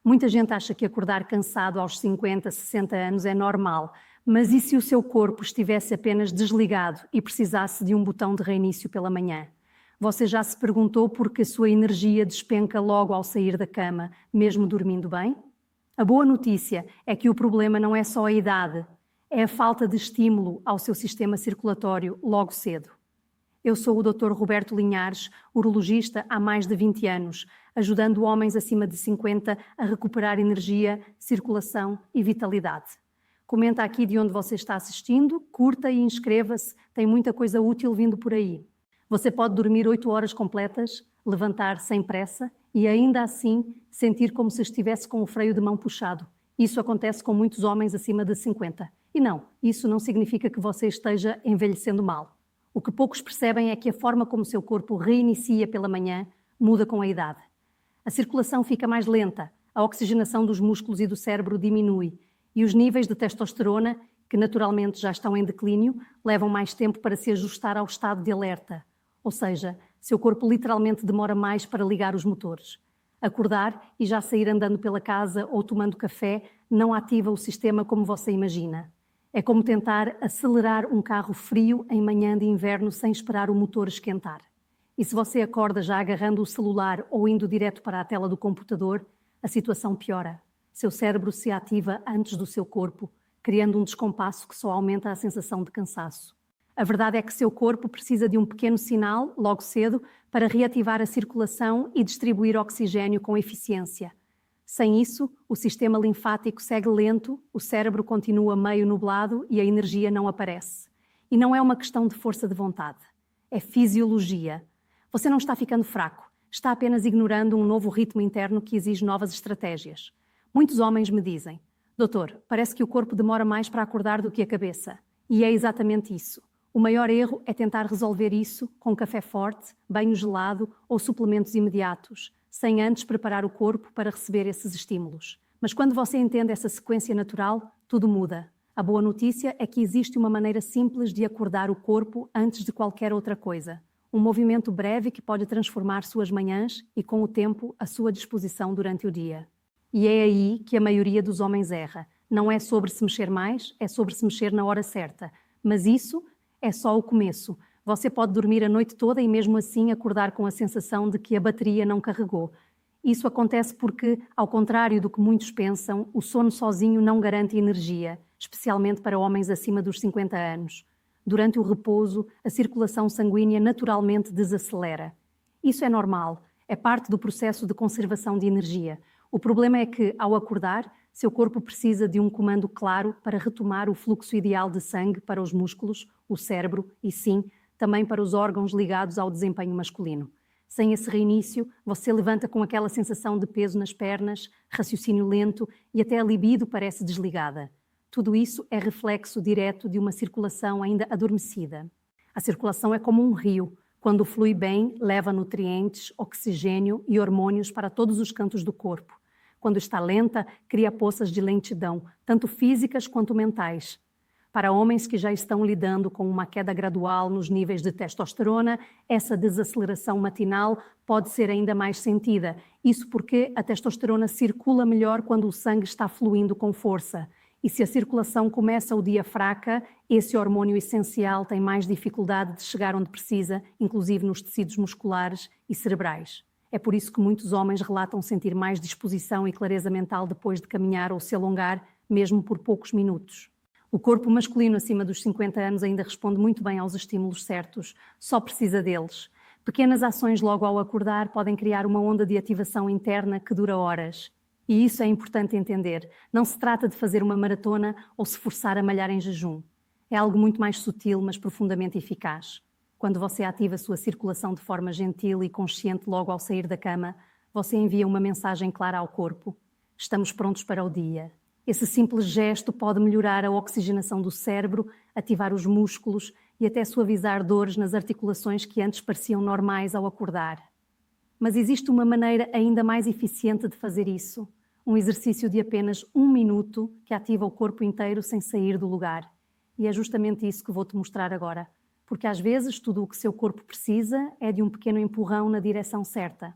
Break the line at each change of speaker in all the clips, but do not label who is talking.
Muita gente acha que acordar cansado aos 50, 60 anos é normal, mas e se o seu corpo estivesse apenas desligado e precisasse de um botão de reinício pela manhã? Você já se perguntou por que a sua energia despenca logo ao sair da cama, mesmo dormindo bem? A boa notícia é que o problema não é só a idade, é a falta de estímulo ao seu sistema circulatório logo cedo. Eu sou o Dr. Roberto Linhares, urologista há mais de 20 anos, ajudando homens acima de 50 a recuperar energia, circulação e vitalidade. Comenta aqui de onde você está assistindo, curta e inscreva-se, tem muita coisa útil vindo por aí. Você pode dormir 8 horas completas, levantar sem pressa e ainda assim sentir como se estivesse com o freio de mão puxado. Isso acontece com muitos homens acima de 50. E não, isso não significa que você esteja envelhecendo mal. O que poucos percebem é que a forma como o seu corpo reinicia pela manhã muda com a idade. A circulação fica mais lenta, a oxigenação dos músculos e do cérebro diminui e os níveis de testosterona, que naturalmente já estão em declínio, levam mais tempo para se ajustar ao estado de alerta. Ou seja, seu corpo literalmente demora mais para ligar os motores. Acordar e já sair andando pela casa ou tomando café não ativa o sistema como você imagina. É como tentar acelerar um carro frio em manhã de inverno sem esperar o motor esquentar. E se você acorda já agarrando o celular ou indo direto para a tela do computador, a situação piora. Seu cérebro se ativa antes do seu corpo, criando um descompasso que só aumenta a sensação de cansaço. A verdade é que seu corpo precisa de um pequeno sinal, logo cedo, para reativar a circulação e distribuir oxigênio com eficiência. Sem isso, o sistema linfático segue lento, o cérebro continua meio nublado e a energia não aparece. E não é uma questão de força de vontade, é fisiologia. Você não está ficando fraco, está apenas ignorando um novo ritmo interno que exige novas estratégias. Muitos homens me dizem: doutor, parece que o corpo demora mais para acordar do que a cabeça. E é exatamente isso. O maior erro é tentar resolver isso com café forte, banho gelado ou suplementos imediatos, sem antes preparar o corpo para receber esses estímulos. Mas quando você entende essa sequência natural, tudo muda. A boa notícia é que existe uma maneira simples de acordar o corpo antes de qualquer outra coisa. Um movimento breve que pode transformar suas manhãs e, com o tempo, a sua disposição durante o dia. E é aí que a maioria dos homens erra. Não é sobre se mexer mais, é sobre se mexer na hora certa. Mas isso é só o começo. Você pode dormir a noite toda e mesmo assim acordar com a sensação de que a bateria não carregou. Isso acontece porque, ao contrário do que muitos pensam, o sono sozinho não garante energia, especialmente para homens acima dos 50 anos. Durante o repouso, a circulação sanguínea naturalmente desacelera. Isso é normal, é parte do processo de conservação de energia. O problema é que, ao acordar, seu corpo precisa de um comando claro para retomar o fluxo ideal de sangue para os músculos, o cérebro e, sim, também para os órgãos ligados ao desempenho masculino. Sem esse reinício, você levanta com aquela sensação de peso nas pernas, raciocínio lento e até a libido parece desligada. Tudo isso é reflexo direto de uma circulação ainda adormecida. A circulação é como um rio. Quando flui bem, leva nutrientes, oxigênio e hormônios para todos os cantos do corpo. Quando está lenta, cria poças de lentidão, tanto físicas quanto mentais. Para homens que já estão lidando com uma queda gradual nos níveis de testosterona, essa desaceleração matinal pode ser ainda mais sentida. Isso porque a testosterona circula melhor quando o sangue está fluindo com força. E se a circulação começa o dia fraca, esse hormônio essencial tem mais dificuldade de chegar onde precisa, inclusive nos tecidos musculares e cerebrais. É por isso que muitos homens relatam sentir mais disposição e clareza mental depois de caminhar ou se alongar, mesmo por poucos minutos. O corpo masculino acima dos 50 anos ainda responde muito bem aos estímulos certos, só precisa deles. Pequenas ações logo ao acordar podem criar uma onda de ativação interna que dura horas. E isso é importante entender. Não se trata de fazer uma maratona ou se forçar a malhar em jejum. É algo muito mais sutil, mas profundamente eficaz. Quando você ativa a sua circulação de forma gentil e consciente logo ao sair da cama, você envia uma mensagem clara ao corpo. Estamos prontos para o dia. Esse simples gesto pode melhorar a oxigenação do cérebro, ativar os músculos e até suavizar dores nas articulações que antes pareciam normais ao acordar. Mas existe uma maneira ainda mais eficiente de fazer isso. Um exercício de apenas 1 minuto que ativa o corpo inteiro sem sair do lugar. E é justamente isso que vou-te mostrar agora. Porque às vezes tudo o que seu corpo precisa é de um pequeno empurrão na direção certa.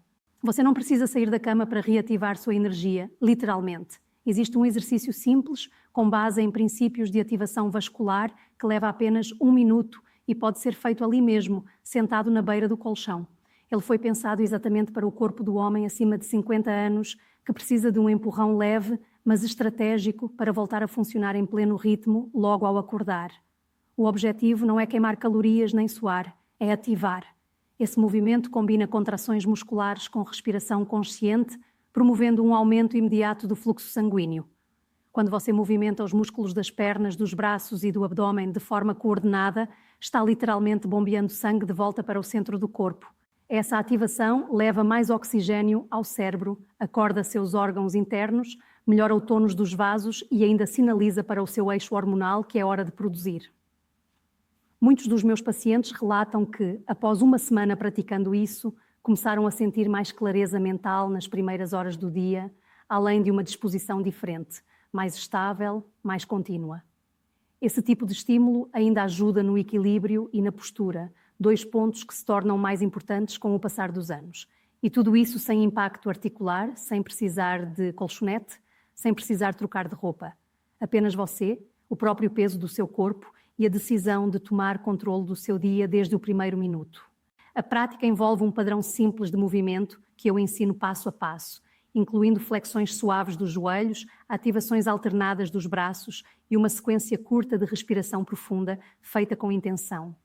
Você não precisa sair da cama para reativar sua energia, literalmente. Existe um exercício simples, com base em princípios de ativação vascular, que leva apenas 1 minuto e pode ser feito ali mesmo, sentado na beira do colchão. Ele foi pensado exatamente para o corpo do homem acima de 50 anos, que precisa de um empurrão leve, mas estratégico, para voltar a funcionar em pleno ritmo logo ao acordar. O objetivo não é queimar calorias nem suar, é ativar. Esse movimento combina contrações musculares com respiração consciente, promovendo um aumento imediato do fluxo sanguíneo. Quando você movimenta os músculos das pernas, dos braços e do abdômen de forma coordenada, está literalmente bombeando sangue de volta para o centro do corpo. Essa ativação leva mais oxigênio ao cérebro, acorda seus órgãos internos, melhora o tônus dos vasos e ainda sinaliza para o seu eixo hormonal que é hora de produzir. Muitos dos meus pacientes relatam que, após uma semana praticando isso, começaram a sentir mais clareza mental nas primeiras horas do dia, além de uma disposição diferente, mais estável, mais contínua. Esse tipo de estímulo ainda ajuda no equilíbrio e na postura, 2 pontos que se tornam mais importantes com o passar dos anos. E tudo isso sem impacto articular, sem precisar de colchonete, sem precisar trocar de roupa. Apenas você, o próprio peso do seu corpo e a decisão de tomar controle do seu dia desde o primeiro minuto. A prática envolve um padrão simples de movimento que eu ensino passo a passo, incluindo flexões suaves dos joelhos, ativações alternadas dos braços e uma sequência curta de respiração profunda feita com intenção.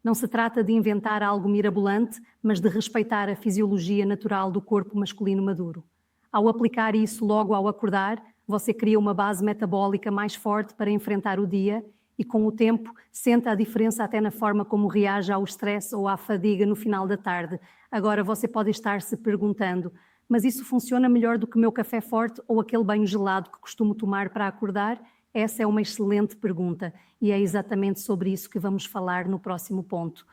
Não se trata de inventar algo mirabolante, mas de respeitar a fisiologia natural do corpo masculino maduro. Ao aplicar isso logo ao acordar, você cria uma base metabólica mais forte para enfrentar o dia e, com o tempo, sente a diferença até na forma como reage ao estresse ou à fadiga no final da tarde. Agora você pode estar se perguntando: mas isso funciona melhor do que o meu café forte ou aquele banho gelado que costumo tomar para acordar? Essa é uma excelente pergunta e é exatamente sobre isso que vamos falar no próximo ponto.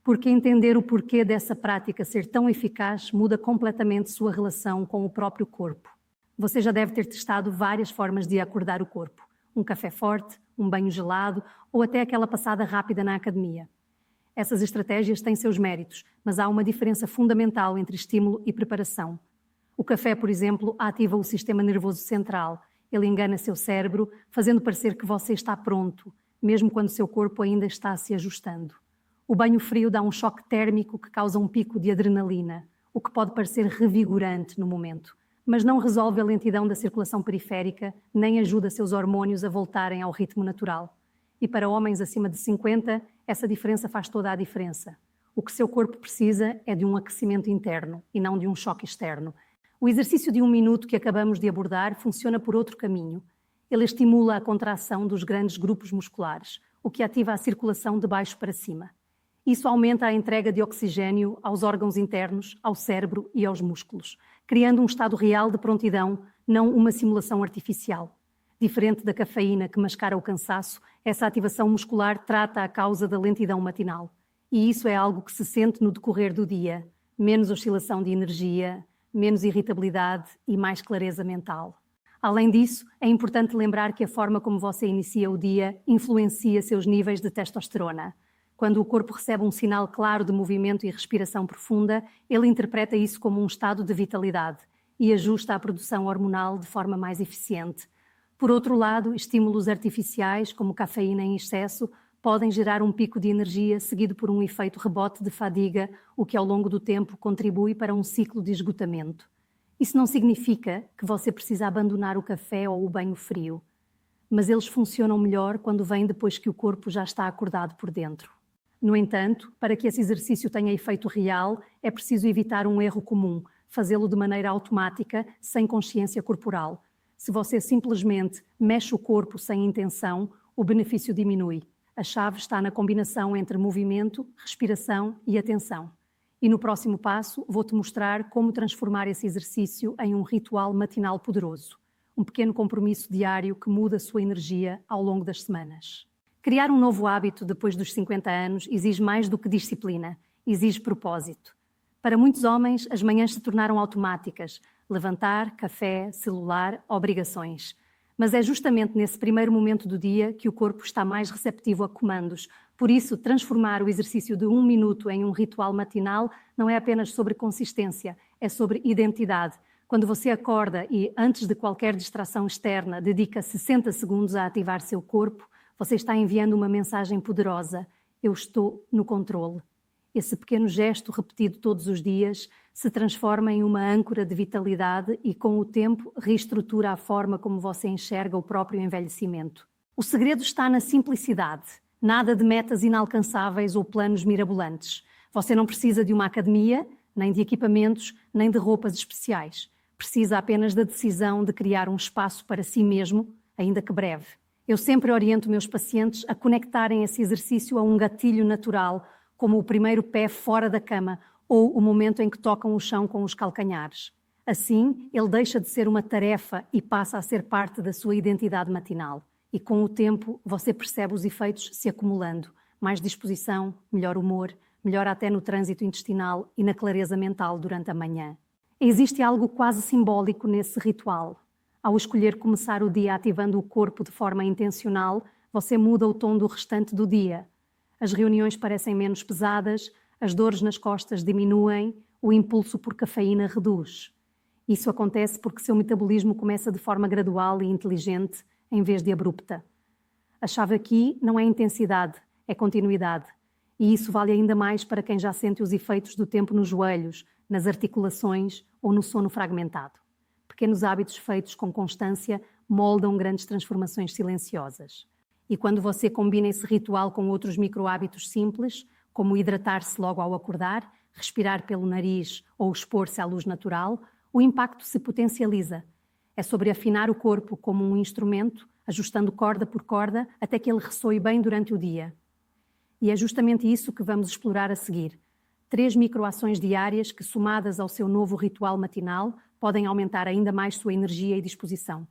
Porque entender o porquê dessa prática ser tão eficaz muda completamente sua relação com o próprio corpo. Você já deve ter testado várias formas de acordar o corpo. Um café forte, um banho gelado ou até aquela passada rápida na academia. Essas estratégias têm seus méritos, mas há uma diferença fundamental entre estímulo e preparação. O café, por exemplo, ativa o sistema nervoso central. Ele engana seu cérebro, fazendo parecer que você está pronto, mesmo quando seu corpo ainda está se ajustando. O banho frio dá um choque térmico que causa um pico de adrenalina, o que pode parecer revigorante no momento, mas não resolve a lentidão da circulação periférica, nem ajuda seus hormônios a voltarem ao ritmo natural. E para homens acima de 50, essa diferença faz toda a diferença. O que seu corpo precisa é de um aquecimento interno e não de um choque externo. O exercício de 1 minuto que acabamos de abordar funciona por outro caminho. Ele estimula a contração dos grandes grupos musculares, o que ativa a circulação de baixo para cima. Isso aumenta a entrega de oxigênio aos órgãos internos, ao cérebro e aos músculos, criando um estado real de prontidão, não uma simulação artificial. Diferente da cafeína que mascara o cansaço, essa ativação muscular trata a causa da lentidão matinal. E isso é algo que se sente no decorrer do dia. Menos oscilação de energia, menos irritabilidade e mais clareza mental. Além disso, é importante lembrar que a forma como você inicia o dia influencia seus níveis de testosterona. Quando o corpo recebe um sinal claro de movimento e respiração profunda, ele interpreta isso como um estado de vitalidade e ajusta a produção hormonal de forma mais eficiente. Por outro lado, estímulos artificiais, como cafeína em excesso, podem gerar um pico de energia seguido por um efeito rebote de fadiga, o que ao longo do tempo contribui para um ciclo de esgotamento. Isso não significa que você precisa abandonar o café ou o banho frio, mas eles funcionam melhor quando vêm depois que o corpo já está acordado por dentro. No entanto, para que esse exercício tenha efeito real, é preciso evitar um erro comum, fazê-lo de maneira automática, sem consciência corporal. Se você simplesmente mexe o corpo sem intenção, o benefício diminui. A chave está na combinação entre movimento, respiração e atenção. E no próximo passo, vou-te mostrar como transformar esse exercício em um ritual matinal poderoso. Um pequeno compromisso diário que muda a sua energia ao longo das semanas. Criar um novo hábito depois dos 50 anos exige mais do que disciplina, exige propósito. Para muitos homens, as manhãs se tornaram automáticas. Levantar, café, celular, obrigações. Mas é justamente nesse primeiro momento do dia que o corpo está mais receptivo a comandos. Por isso, transformar o exercício de 1 minuto em um ritual matinal não é apenas sobre consistência, é sobre identidade. Quando você acorda e, antes de qualquer distração externa, dedica 60 segundos a ativar seu corpo, você está enviando uma mensagem poderosa: eu estou no controle. Esse pequeno gesto repetido todos os dias se transforma em uma âncora de vitalidade e, com o tempo, reestrutura a forma como você enxerga o próprio envelhecimento. O segredo está na simplicidade. Nada de metas inalcançáveis ou planos mirabolantes. Você não precisa de uma academia, nem de equipamentos, nem de roupas especiais. Precisa apenas da decisão de criar um espaço para si mesmo, ainda que breve. Eu sempre oriento meus pacientes a conectarem esse exercício a um gatilho natural, como o primeiro pé fora da cama ou o momento em que tocam o chão com os calcanhares. Assim, ele deixa de ser uma tarefa e passa a ser parte da sua identidade matinal. E com o tempo, você percebe os efeitos se acumulando. Mais disposição, melhor humor, melhor até no trânsito intestinal e na clareza mental durante a manhã. Existe algo quase simbólico nesse ritual. Ao escolher começar o dia ativando o corpo de forma intencional, você muda o tom do restante do dia. As reuniões parecem menos pesadas, as dores nas costas diminuem, o impulso por cafeína reduz. Isso acontece porque seu metabolismo começa de forma gradual e inteligente, em vez de abrupta. A chave aqui não é intensidade, é continuidade. E isso vale ainda mais para quem já sente os efeitos do tempo nos joelhos, nas articulações ou no sono fragmentado. Pequenos hábitos feitos com constância moldam grandes transformações silenciosas. E quando você combina esse ritual com outros micro-hábitos simples, como hidratar-se logo ao acordar, respirar pelo nariz ou expor-se à luz natural, o impacto se potencializa. É sobre afinar o corpo como um instrumento, ajustando corda por corda até que ele ressoe bem durante o dia. E é justamente isso que vamos explorar a seguir. 3 microações diárias que, somadas ao seu novo ritual matinal, podem aumentar ainda mais sua energia e disposição.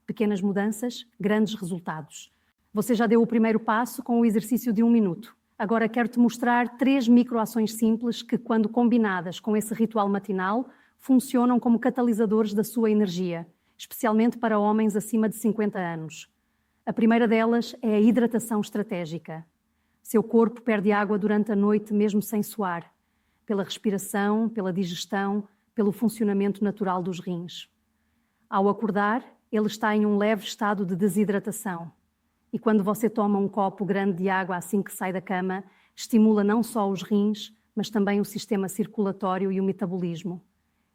Pequenas mudanças, grandes resultados. Você já deu o primeiro passo com o exercício de 1 minuto. Agora quero-te mostrar 3 microações simples que, quando combinadas com esse ritual matinal, funcionam como catalisadores da sua energia, especialmente para homens acima de 50 anos. A primeira delas é a hidratação estratégica. Seu corpo perde água durante a noite mesmo sem suar, pela respiração, pela digestão, pelo funcionamento natural dos rins. Ao acordar, ele está em um leve estado de desidratação. E quando você toma um copo grande de água assim que sai da cama, estimula não só os rins, mas também o sistema circulatório e o metabolismo.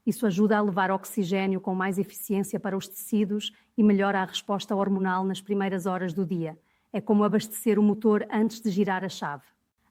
Isso ajuda a levar oxigênio com mais eficiência para os tecidos e melhora a resposta hormonal nas primeiras horas do dia. É como abastecer o motor antes de girar a chave.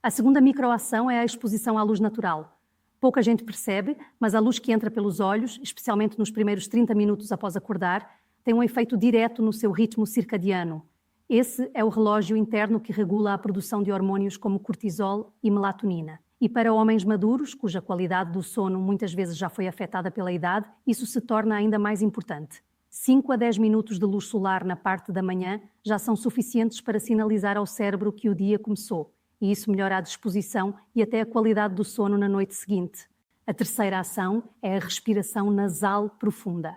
A segunda microação é a exposição à luz natural. Pouca gente percebe, mas a luz que entra pelos olhos, especialmente nos primeiros 30 minutos após acordar, tem um efeito direto no seu ritmo circadiano. Esse é o relógio interno que regula a produção de hormônios como cortisol e melatonina. E para homens maduros, cuja qualidade do sono muitas vezes já foi afetada pela idade, isso se torna ainda mais importante. 5 a 10 minutos de luz solar na parte da manhã já são suficientes para sinalizar ao cérebro que o dia começou, e isso melhora a disposição e até a qualidade do sono na noite seguinte. A terceira ação é a respiração nasal profunda.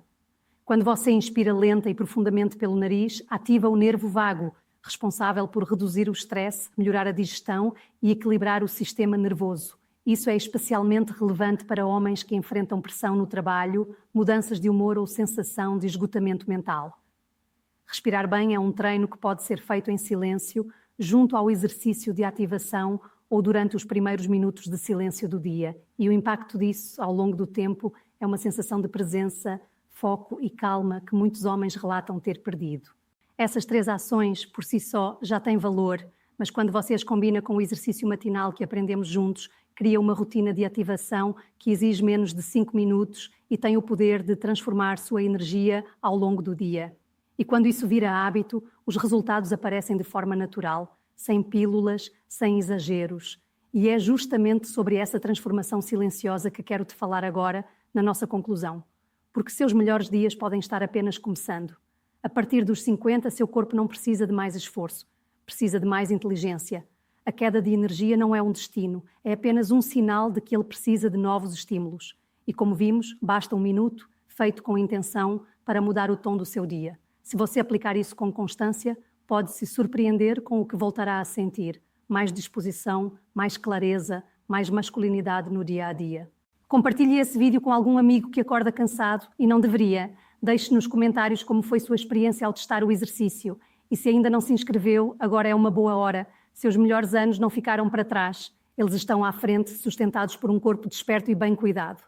Quando você inspira lenta e profundamente pelo nariz, ativa o nervo vago, responsável por reduzir o estresse, melhorar a digestão e equilibrar o sistema nervoso. Isso é especialmente relevante para homens que enfrentam pressão no trabalho, mudanças de humor ou sensação de esgotamento mental. Respirar bem é um treino que pode ser feito em silêncio, junto ao exercício de ativação ou durante os primeiros minutos de silêncio do dia. E o impacto disso, ao longo do tempo, é uma sensação de presença, foco e calma que muitos homens relatam ter perdido. Essas 3 ações, por si só, já têm valor, mas quando você as combina com o exercício matinal que aprendemos juntos, cria uma rotina de ativação que exige menos de 5 minutos e tem o poder de transformar sua energia ao longo do dia. E quando isso vira hábito, os resultados aparecem de forma natural, sem pílulas, sem exageros. E é justamente sobre essa transformação silenciosa que quero te falar agora, na nossa conclusão. Porque seus melhores dias podem estar apenas começando. A partir dos 50, seu corpo não precisa de mais esforço, precisa de mais inteligência. A queda de energia não é um destino, é apenas um sinal de que ele precisa de novos estímulos. E como vimos, basta 1 minuto, feito com intenção, para mudar o tom do seu dia. Se você aplicar isso com constância, pode se surpreender com o que voltará a sentir. Mais disposição, mais clareza, mais masculinidade no dia a dia. Compartilhe esse vídeo com algum amigo que acorda cansado e não deveria. Deixe nos comentários como foi sua experiência ao testar o exercício. E se ainda não se inscreveu, agora é uma boa hora. Seus melhores anos não ficaram para trás. Eles estão à frente, sustentados por um corpo desperto e bem cuidado.